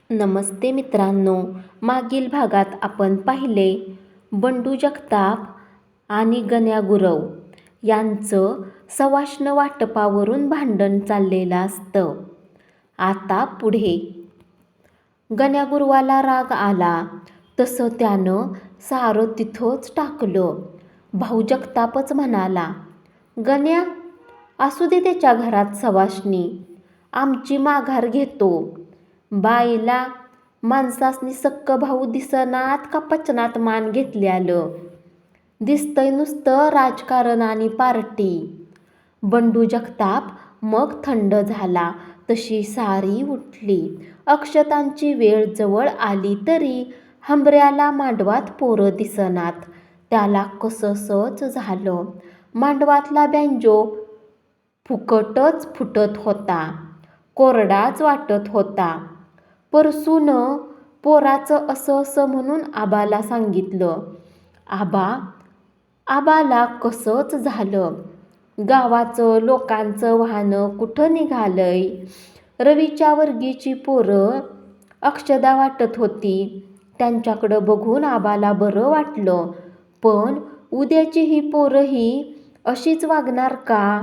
नमस्ते मित्रांनो. मागील भागात आपण पाहिले बंडू जगताप आणि गण्या गुरव यांचं सवाष्ण वाटपावरून भांडण चाललेलं असतं. आता पुढे गण्या गुरवाला राग आला तसं त्यानं सारं तिथंच टाकलं. भाऊ जगतापच म्हणाला, गण्या असू दे त्याच्या घरात सवाष्णी, आमची माघार घेतो. बाईला माणसासनी सक्क भाऊ दिसनात का पचनात मान घेतल्यालं दिसतंय, नुसतं राजकारण आणि पार्टी. बंडू जगताप मग थंड झाला तशी सारी उठली. अक्षतांची वेळ जवळ आली तरी हंबऱ्याला मांडवात पोरं दिसनात. त्याला कसंसच झालं. मांडवातला बँजो फुकटच फुटत होता, कोरडाच वाटत होता. परसूनं पोराचं असं असं म्हणून आबाला सांगितलं. आबाला कसंच झालं. गावाचं लोकांचं वाहनं कुठं निघालंय. रवीच्या वर्गीची पोरं अक्षदा वाटत होती. त्यांच्याकडं बघून आबाला बरं वाटलं. पण उद्याची ही पोरंही अशीच वागणार का?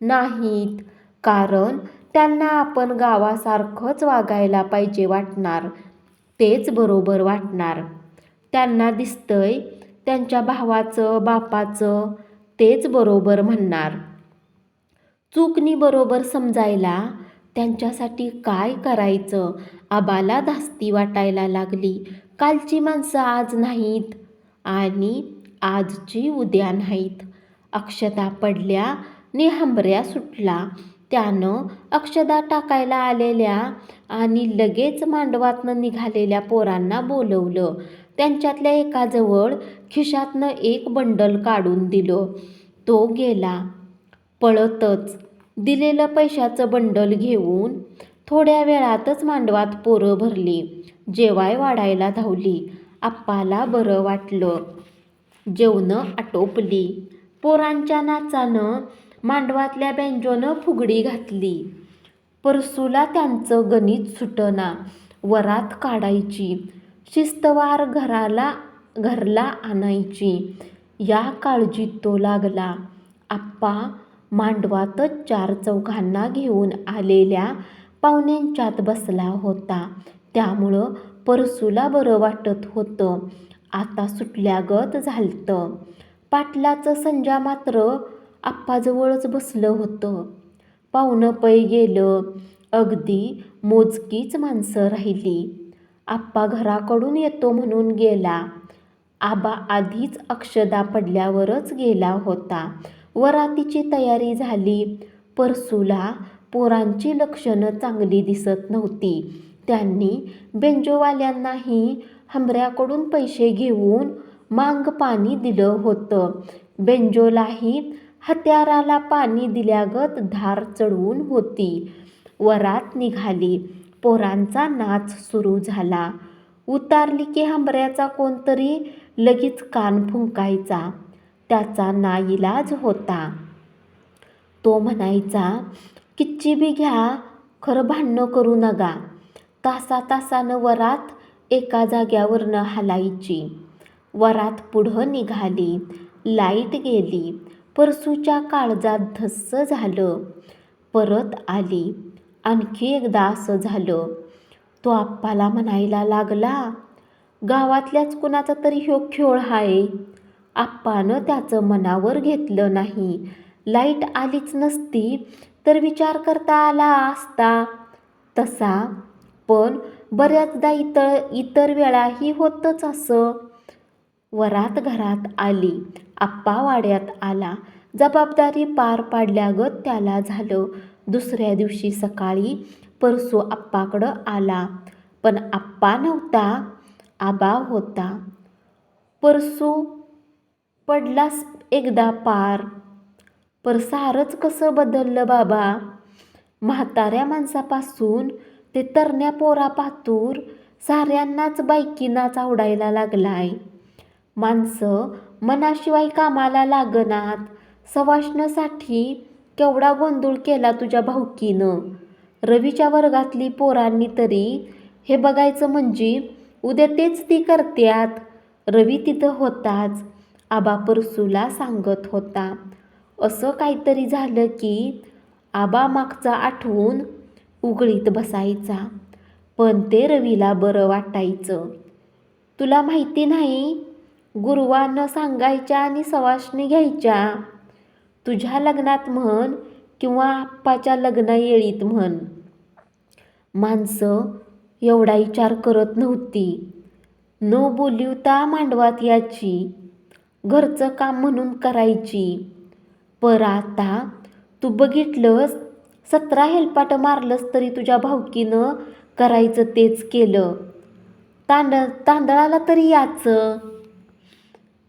नाहीत. कारण त्यांना आपण गावासारखंच वागायला पाहिजे वाटणार. तेच बरोबर वाटणार. त्यांना दिसतंय त्यांच्या भावाचं बापाचं तेच बरोबर म्हणणार. चूकनी बरोबर समजायला त्यांच्यासाठी काय करायचं? आबाला धास्ती वाटायला लागली. कालची माणसं आज नाहीत आणि आजची उद्या नाहीत. अक्षता पडल्या नि हंबऱ्या सुटला. त्यानं अक्षदा टाकायला आलेल्या आणि लगेच मांडवातनं निघालेल्या पोरांना बोलवलं. त्यांच्यातल्या एकाजवळ खिशातनं एक बंडल काढून दिलं. तो गेला पळतच. दिलेलं पैशाचं बंडल घेऊन थोड्या वेळातच मांडवात पोरं भरली. जेवाय वाढायला धावली. आप्पाला बरं वाटलं. जेवणं आटोपली. पोरांच्या नाचानं मांडवातल्या बँजोनं फुगडी घातली. परसूला त्यांचं गणित सुटना. वरात काढायची, शिस्तवार घरला आणायची या काळजीत तो लागला. आप्पा मांडवातच 4 चौघांना घेऊन आलेल्या पाहुण्यांच्यात बसला होता. त्यामुळं परसूला बरं वाटत होतं. आता सुटल्यागत झालतं. पाटलाचं संजा मात्र आप्पाजवळच बसलं होतं. पाहुणं पै गेलं. अगदी मोजकीच माणसं राहिली. आप्पा घराकडून येतो म्हणून गेला. आबा आधीच अक्षदा पडल्यावरच गेला होता. वरातीची तयारी झाली. परसूला पोरांची लक्षणं चांगली दिसत नव्हती. त्यांनी बेंजोवाल्यांनाही हंबऱ्याकडून पैसे घेऊन मांग पाणी दिलं होतं. बेंजोलाही हत्याराला पाणी दिल्यागत धार चढवून होती. वरात निघाली. पोरांचा नाच सुरू झाला. उतारली की हंबऱ्याचा कोणतरी लगेच कान फुंकायचा. त्याचा नाईलाज होता. तो म्हणायचा, किच्ची बी घ्या, खरं भांडणं करू नका. तासातासानं वरात एका जाग्यावरनं हलायची. वरात पुढं निघाली. लाईट गेली. परसूच्या काळजात धस्स झालं. परत आली. आणखी एकदा असं झालं. तो आप्पाला म्हणायला लागला, गावातल्याच कुणाचा तरी ह्यो खेळ हाय. आप्पानं त्याचं मनावर घेतलं नाही. लाईट आलीच नसती तर विचार करता आला असता तसा. पण बऱ्याचदा इतर वेळाही होतंच असं. वरात घरात आली. आप्पा वाड्यात आला. जबाबदारी पार पाडल्यागत त्याला झालं. दुसऱ्या दिवशी सकाळी परसू आप्पाकडं आला. पण आप्पा नव्हता, आबा होता. परसू पडलास एकदा पार. पर सारंच कसं बदललं बाबा. म्हाताऱ्या माणसापासून ते तरण्या पोरापातूर साऱ्यांनाच बायकीनाच आवडायला लागलाय. माणसं मनाशिवाय कामाला लागनात. सवाष्णसाठी केवढा गोंधळ केला तुझ्या भाऊकीनं. रवीच्या वर्गातली पोरांनी तरी हे बघायचं म्हणजे उद्या तेच ती करत्यात. रवी तिथं होताच. आबा परसूला सांगत होता. असं काहीतरी झालं की आबा मागचा आठवून उघळीत बसायचा. पण ते रवीला बरं वाटायचं. तुला माहिती नाही, गुरुवानं सांगायच्या आणि सवाष्णी घ्यायच्या. तुझ्या लग्नात म्हण किंवा आप्पाच्या लग्नावेळीत म्हण. माणसं एवढा विचार करत नव्हती. न बोलिवता मांडवात याची, घरचं काम म्हणून करायची. पर आता तू बघितलंस, 17 हेलपाट मारलंस तरी तुझ्या भावकीनं करायचं तेच केलं. तांदळाला तरी याचं.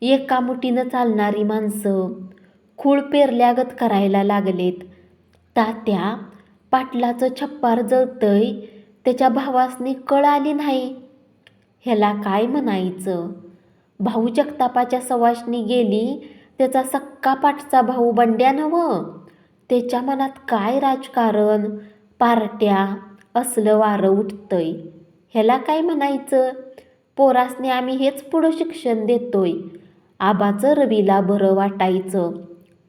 एका मुठीनं चालणारी माणसं खूळ पेरल्यागत करायला लागलेत. तात्या पाटलाचं छप्पार जळतंय, त्याच्या भावासनी कळ आली नाही. ह्याला काय म्हणायचं? भाऊ जगतापाच्या सवाष्णी गेली, त्याचा सक्का पाठचा भाऊ बंड्या नव्हं. त्याच्या मनात काय राजकारण, पार्ट्या असलं वारं उठतंय. ह्याला काय म्हणायचं? पोरासने आम्ही हेच पुढं शिक्षण देतोय. आबाचं रवीला बरं वाटायचं.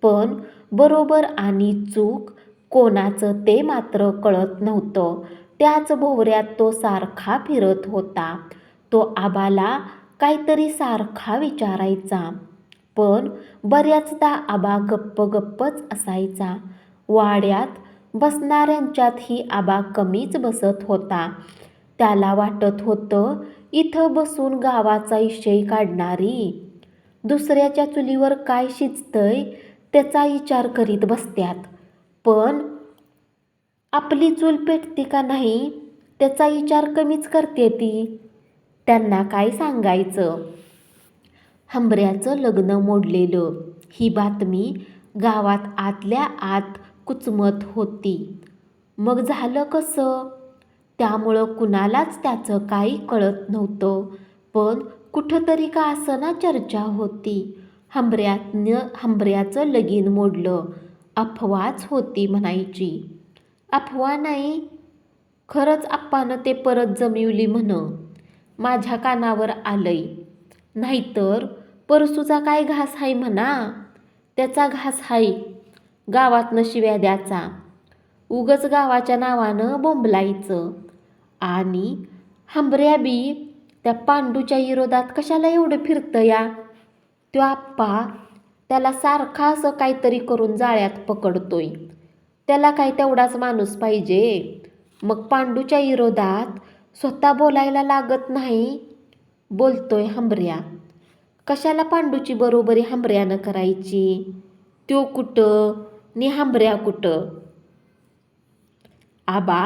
पण बरोबर आणि चूक कोणाचं ते मात्र कळत नव्हतं. त्याच भोवऱ्यात तो सारखा फिरत होता. तो आबाला काहीतरी सारखा विचारायचा. पण बऱ्याचदा आबा गप्प गप्पच असायचा. वाड्यात बसणाऱ्यांच्यातही आबा कमीच बसत होता. त्याला वाटत होतं, इथं बसून गावाचा विषय काढणारी दुसऱ्याच्या चुलीवर काय शिजतंय त्याचा विचार करीत बसत्यात. पण आपली चूल पेटती का नाही त्याचा विचार कमीच करते ती. त्यांना काय सांगायचं? हंबऱ्याचं लग्न मोडलेलं ही बातमी गावात आतल्या आत कुचमत होती. मग झालं कसं? त्यामुळं कुणालाच त्याचं काही कळत नव्हतं. पण कुठंतरी का असना चर्चा होती. हंबऱ्याचं लगीन मोडलं. अफवाच होती म्हणायची. अफवा नाही, खरंच आप्पानं ते परत जमिवली म्हण. माझ्या कानावर आलंय. नाहीतर परसूचा काय घास हाय म्हणा. त्याचा घास हाय गावातनं शिव्या द्याचा. उगच गावाच्या नावानं बोंबलायचं. आणि हंबऱ्या बी त्या पांडूच्या विरोधात कशाला एवढं फिरतं या? तो आप्पा त्याला सारखा असं काहीतरी करून जाळ्यात पकडतोय. त्याला काय तेवढाच माणूस पाहिजे? मग पांडूच्या विरोधात स्वतः बोलायला लागत नाही. बोलतोय हंबऱ्या. कशाला पांडूची बरोबरी हंबऱ्यानं करायची? त्यो कुठं नि हंबऱ्या कुठं? आबा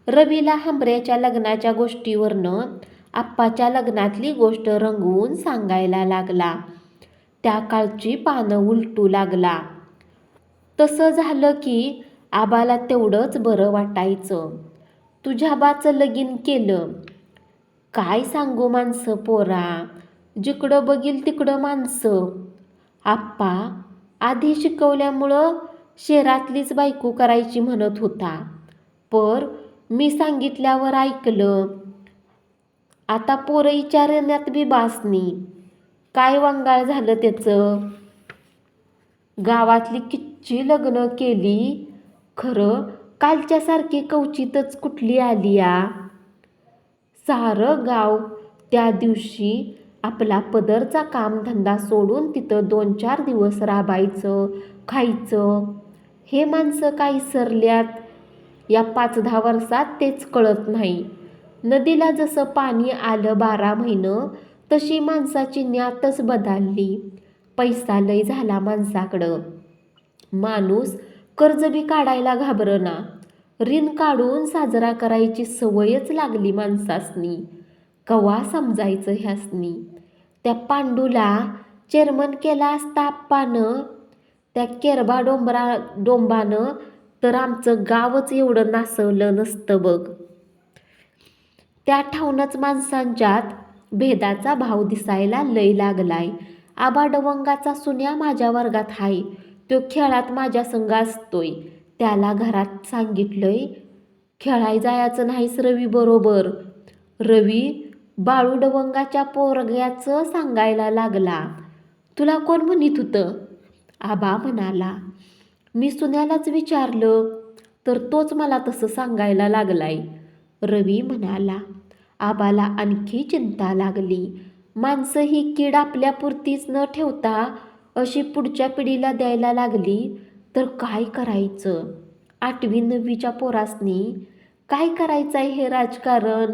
रवीला हंबऱ्याच्या लग्नाच्या गोष्टीवरनं आप्पाच्या लग्नातली गोष्ट रंगवून सांगायला लागला. त्या काळची पानं उलटू लागला. तसं झालं की आबाला तेवढंच बरं वाटायचं. तुझ्या बाचं लगीन केलं. काय सांगू माणसं पोरा, जिकडं बघील तिकडं माणसं. आप्पा आधी शिकवल्यामुळं शहरातलीच बायको करायची म्हणत होता. पर मी सांगितल्यावर ऐकलं. आता पोरं विचारण्यात बी बासनी. काय वंगाळ झालं त्याचं? गावातली किच्ची लग्न केली, खरं कालच्यासारखी कवचितच कुठली आली या? सारं गाव त्या दिवशी आपला पदरचा कामधंदा सोडून तिथं 2-4 दिवस राबायचं, खायचं. हे माणसं काय सरल्यात या 5-10 वर्षात तेच कळत नाही. नदीला जसं पाणी आलं 12 महिनं, तशी माणसाची न्यातच बदलली. पैसा लय झाला माणसाकडं. माणूस कर्ज बी काढायला घाबरना. ऋण काढून साजरा करायची सवयच लागली माणसासनी. कवा समजायचं ह्यासनी? त्या पांडूला चेअरमन केला असता आप्पानं, त्या केरबा डोंबानं, तर आमचं गावच एवढं नासवलं नसतं बघ. त्या ठाऊनच माणसांच्यात भेदाचा भाव दिसायला लय लागलाय. आबा डवंगाचा सुन्या माझ्या वर्गात हाय. तो खेळात माझ्या संग असतोय. त्याला घरात सांगितलंय, खेळाय जायचं नाहीस रवी बरोबर. रवी बाळू डवंगाच्या पोरग्याचं सांगायला लागला. तुला कोण म्हणत होतं? आबा म्हणाला. मी सुन्यालाच विचारलं तर तोच मला तसं सांगायला लागलाय. रवी म्हणाला. आबाला आणखी चिंता लागली. माणसं ही कीड आपल्यापुरतीच न ठेवता अशी पुढच्या पिढीला द्यायला लागली तर काय करायचं? 8वी-9वीच्या पोरासनी काय करायचंय हे राजकारण?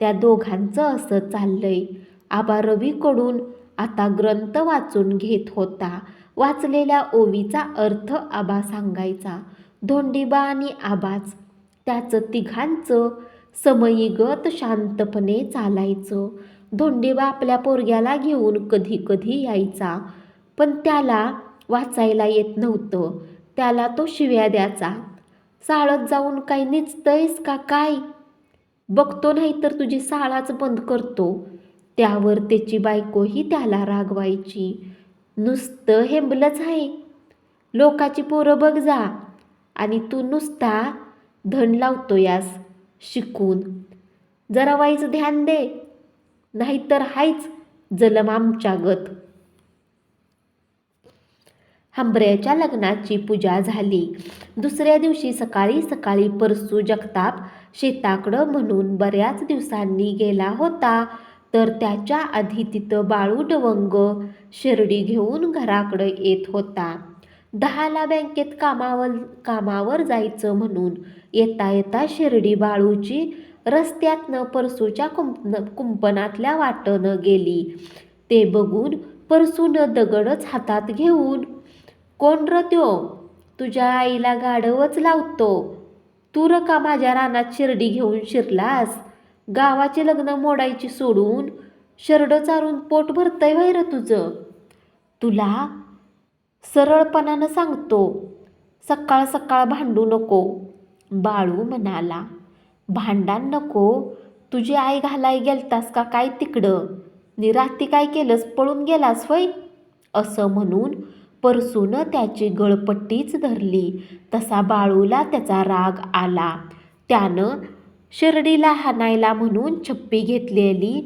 त्या दोघांचं असं चाललंय. आबा रवीकडून आता ग्रंथ वाचून घेत होता. वाचलेल्या ओवीचा अर्थ आबा सांगायचा. धोंडीबा आणि आबाच त्याचं तिघांचं समयीगत शांतपणे चालायचं. धोंडीबा आपल्या पोरग्याला घेऊन कधी कधी यायचा, पण त्याला वाचायला येत नव्हतं. त्याला तो शिव्या द्यायचा. शाळेत जाऊन काय निचतंयस का काय? बघतो नाही तर तुझी शाळाच बंद करतो. त्यावर त्याची बायकोही त्याला रागवायची. नुसतं हेंबलंच आहे. लोकाची पोरं बघ जा आणि तू नुसता धन लावतो यास शिकून. जरा वाईच ध्यान दे, नाहीतर हायच जलम आमच्यागत. हंबऱ्याच्या लग्नाची पूजा झाली. दुसऱ्या दिवशी सकाळी सकाळी परसू जगताप शेताकडं म्हणून बऱ्याच दिवसांनी गेला होता, तर त्याच्या आधी तिथं बाळू डवंग शिर्डी घेऊन घराकडं येत होता. 10ला बँकेत कामावर जायचं म्हणून येता येता शिर्डी बाळूची रस्त्यातनं परसूच्या कुंपणातल्या वाटनं गेली. ते बघून परसूनं दगडच हातात घेऊन, कोण र त्यो? तुझ्या आईला गाढवच लावतो. तू र का माझ्या रानात शिर्डी घेऊन शिरलास? गावाचे लग्न मोडायची सोडून शरडं चारून पोट भरतंय व्हय र तुझं? तुला सरळपणानं सांगतो, सकाळ सकाळ भांडू नको. बाळू म्हणाला. भांडण नको? तुझी आई घालाय गेलतास का काय तिकडं? नि रात्री काय केलंस, पळून गेलास व्हय? असं म्हणून परसूनं त्याची गळपट्टीच धरली. तसा बाळूला त्याचा राग आला. त्यानं शिर्डीला हाणायला म्हणून छप्पी घेतलेली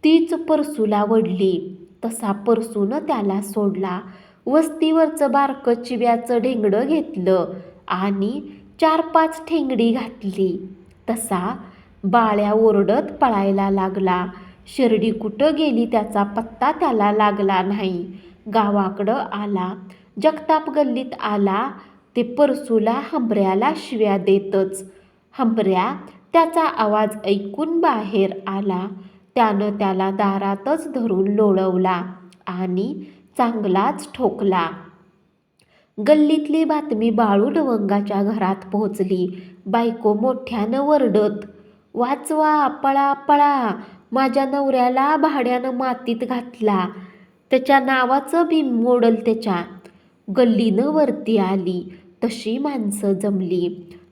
तीच परसूला वडली. तसा परसूनं त्याला सोडला. वस्तीवरचं बारकं चिव्याचं ढेंगडं घेतलं आणि 4-5 ठेंगडी घातली. तसा बाळ्या ओरडत पळायला लागला. शिर्डी कुठं गेली त्याचा पत्ता त्याला लागला नाही. गावाकडं आला. जगताप गल्लीत आला. ते परसूला हंबऱ्याला शिव्या देतच. हंबऱ्या त्याचा आवाज ऐकून बाहेर आला. त्यानं त्याला दारातच धरून लोळवला आणि चांगलाच ठोकला. गल्लीतली बातमी बाळू डवंगाच्या घरात पोहोचली. बायको मोठ्यानं वरडत, वाचवा, पळा पळा, माझ्या नवऱ्याला भाड्यानं मातीत घातला, त्याच्या नावाचं बी मोडल त्याच्या. गल्लीनं वरती आली तशी माणसं जमली.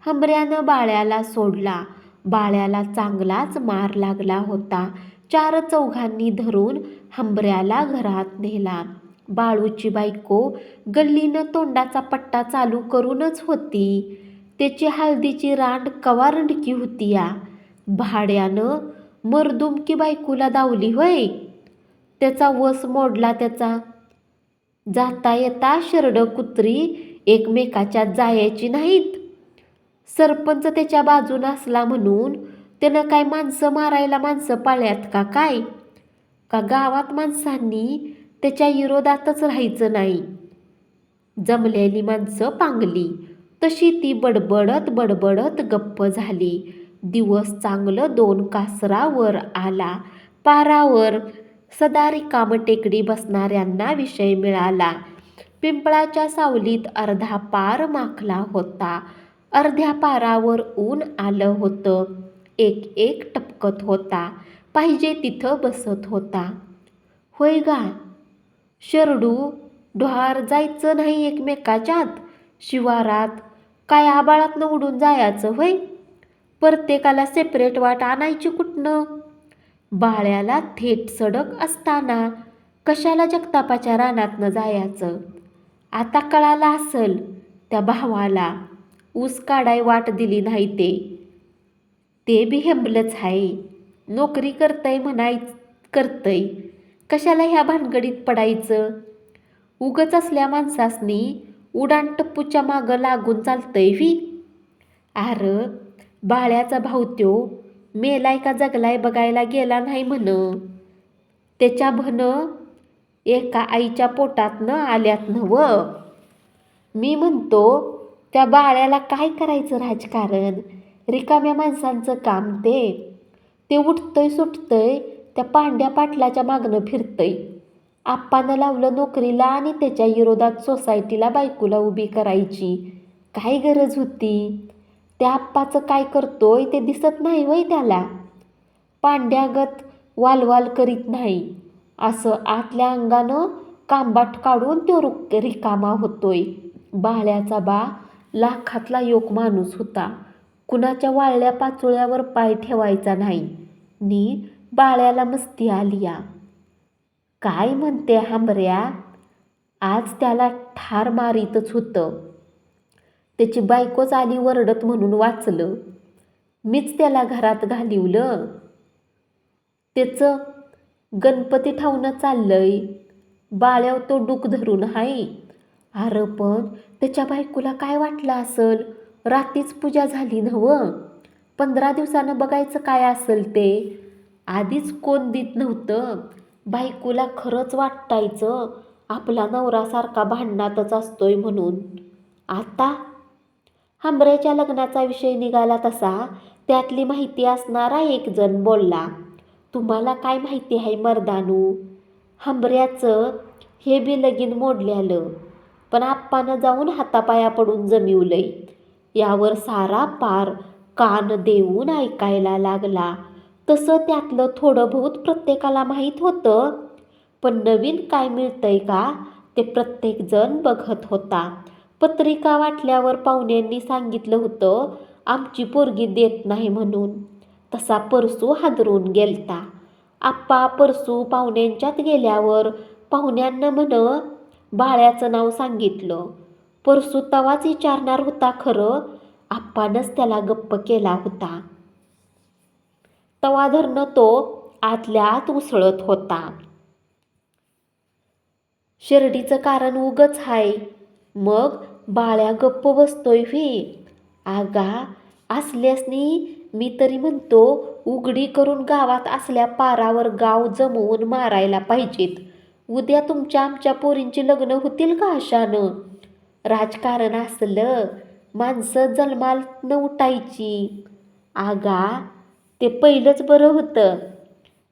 हंबऱ्यानं बाळ्याला सोडला. बाळ्याला चांगलाच मार लागला होता. 4 चौघांनी धरून हंबऱ्याला घरात नेला. बाळूची बायको गल्लीनं तोंडाचा पट्टा चालू करूनच होती. त्याची हळदीची रांड कवा रंडकी होती या. भाड्यानं मरदुमकी बायकोला दावली होय. त्याचा वस मोडला त्याचा. जाता येता शरडं कुत्री एकमेकाच्या जायची नाहीत. सरपंच त्याच्या बाजून असला म्हणून त्यानं काय माणसं मारायला माणसं पाळल्यात का काय? का गावात माणसांनी त्याच्या विरोधातच राहायचं नाही? जमलेली माणसं पांगली तशी ती बडबडत बडबडत गप्प झाली. दिवस चांगलं 2 कासरा वर आला. पारावर सदा रिकाम टेकडी बसणाऱ्यांना विषय मिळाला. पिंपळाच्या सावलीत अर्धा पार माखला होता. अर्ध्या पारावर ऊन आलं होतं. एक टपकत होता. पाहिजे तिथं बसत होता. होय गा शरडू, ढोहार जायचं नाही एकमेकाच्यात शिवारात? काय आबाळातनं उडून जायचं होय? प्रत्येकाला सेपरेट वाट आणायची कुठनं? बाळ्याला थेट सडक असताना कशाला जगतापाच्या रानातनं जायचं? आता कळालं असल त्या भावाला. ऊस काढाय वाट दिली नाही ते बी हेंबलंच आहे. नोकरी करतय, कशाला ह्या भानगडीत पडायचं. उगच असल्या माणसासनी उडाणटप्पूच्या मागं लागून चालतंय व्ही. आर बाळ्याचा भाऊ त्यो मेलाय का जगलाय बघायला गेला नाही म्हण. त्याच्या भन एका आईच्या पोटातनं आल्यात नव. मी म्हणतो त्या बाळ्याला काय करायचं राजकारण. रिकाम्या माणसांचं काम ते उठतंय सुटतंय त्या पांड्या पाटलाच्या मागणं फिरतंय. आप्पानं लावलं नोकरीला आणि त्याच्या विरोधात सोसायटीला बायकोला उभी करायची काय गरज होती. त्या आप्पाचं काय करतोय ते दिसत नाही वय त्याला. पांड्यागत वालवाल करीत नाही. असं आतल्या अंगानं कांबाट काढून तो रिकामा होतोय. बाळ्याचा बा लाखातला योग माणूस होता. कुणाच्या वाळल्या पाचोळ्यावर पाय ठेवायचा नाही. नी बाळ्याला मस्ती आली या. काय म्हणते हांबऱ्या. आज त्याला ठार मारीतच होतं. त्याची बायकोच आली वरडत म्हणून वाचलं. मीच त्याला घरात घालिवलं. त्याचं गणपती ठाऊनं चाललंय. बाळ्याव तो डूक धरून हाय. अरे पण त्याच्या बायकोला काय वाटलं असल. रात्रीच पूजा झाली नव्हं. 15 दिवसानं बघायचं काय असेल ते. आधीच कोण देत नव्हतं. बायकोला खरंच वाटायचं आपला नवरासारखा भांडणातच असतोय म्हणून. आता हांबऱ्याच्या लग्नाचा विषय निघाला तसा त्यातली माहिती असणारा एक जण बोलला. तुम्हाला काय माहिती आहे मर्दानू. हांबऱ्याचं हे बी लगीन मोडल्यालं. पण आप्पानं जाऊन हातापाया पडून जमिवलंय. यावर सारा पार कान देऊन ऐकायला लागला. तसं त्यातलं थोडं बहुत प्रत्येकाला माहीत होतं. पण नवीन काय मिळतंय का ते प्रत्येकजण बघत होता. पत्रिका वाटल्यावर पाहुण्यांनी सांगितलं होतं आमची पोरगी देत नाही म्हणून. तसा परसू हादरून गेलता. आप्पा परसू पाहुण्यांच्यात गेल्यावर पाहुण्यांना म्हण बाळ्याचं नाव सांगितलं. परसू तवाच विचारणार होता खरं आप्पानंच त्याला गप्प केला होता. तवा धरणं तो आतल्या आत उसळत होता. शिर्डीचं कारण उगच हाय. मग बाळ्या गप्प बसतोय व्ही. आगा असल्यासनी मी तरी म्हणतो उघडी करून गावात असल्या पारावर गाव जमवून मारायला पाहिजेत. उद्या तुमच्या आमच्या पोरींची लग्न होतील का अशानं. राजकारण असलं माणसं जन्माला उठायची. आगा ते पहिलंच बरं होतं.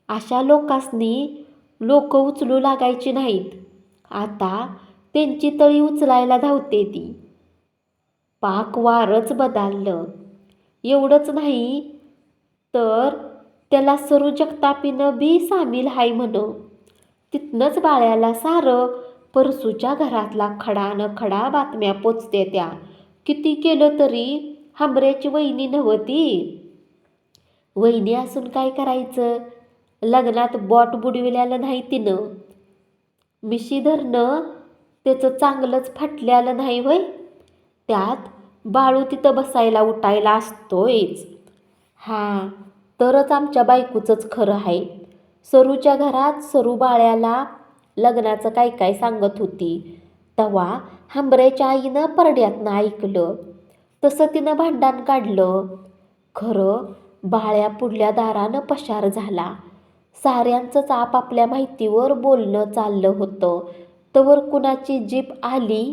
अशा लोकांसनी लोक उचलू लागायची नाहीत. आता त्यांची तळी उचलायला धावते ती. पाक वारच बदललं. एवढंच नाही तर त्याला सरू जगतापीनं बी सामील हाय म्हण. तिथनंच बाळ्याला सारं परसूच्या घरातला खडा न खडा बातम्या पोचते त्या. किती केलं तरी हांबऱ्याची वहिनी नव्हती. वहिनी असून काय करायचं. लग्नात बोट बुडविल्यालं नाही तिनं. मिशी धरणं त्याचं चांगलंच फाटल्यालं नाही वय. त्यात बाळू तिथं बसायला उठायला असतोयच. हां तरच आमच्या बायकोचंच खरं आहे. सरूच्या घरात सरू बाळ्याला लग्नाचं काय काय सांगत होती. तवा हांबऱ्याच्या आईनं परड्यातनं ऐकलं. तसं तिनं भांडण काढलं. खरं बाळ्या पुढल्या दारानं पसार झाला. साऱ्यांचंच आपापल्या माहितीवर बोलणं चाललं होतं. तवर कुणाची जीप आली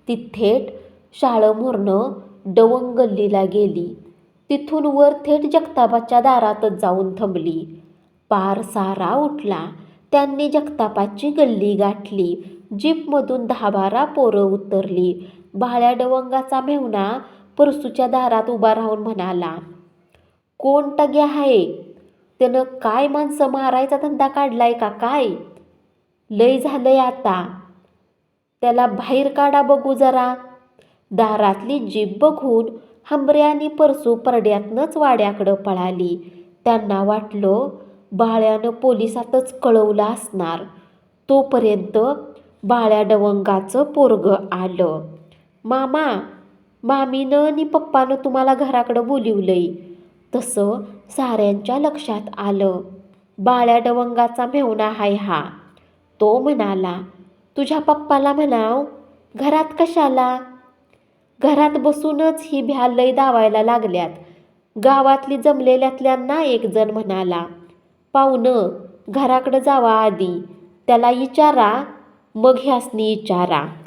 ती थेट शाळमोरनं डवंग गल्लीला गेली. तिथून वर थेट जगतापाच्या दारातच जाऊन थांबली. पार सारा उठला. त्यांनी जगतापाची गल्ली गाठली. जीपमधून 10-12 पोरं उतरली. बाळ्या डवंगाचा मेहुणा परसूच्या दारात उभा राहून म्हणाला, कोण टग्या आहे. त्यानं काय माणसं मारायचा धंदा काढलाय का काय. लय झालंय आता. त्याला बाहेर काढा बघू जरा. दारातली जीप बघून हांबऱ्या आणि परसू परड्यातनंच वाड्याकडं पळाली. त्यांना वाटलं बाळ्यानं पोलिसातच कळवलं असणार. तोपर्यंत बाळ्या डवंगाचं पोरगं आलं. मामा मामीनं आणि पप्पानं तुम्हाला घराकडं बोलिवलंय. तसं साऱ्यांच्या लक्षात आलं. बाळ्या डवंगाचा मेहुणा हाय हा. तो म्हणाला, तुझ्या पप्पाला म्हणाव, घरात कशाला? घरात बसूनच ही भ्या लय दावायला लागल्यात. गावातली जमलेल्यातल्यांना एक जण म्हणाला, पाहुणं घराकडं जावा आधी, त्याला विचारा मग ह्यासनी विचारा.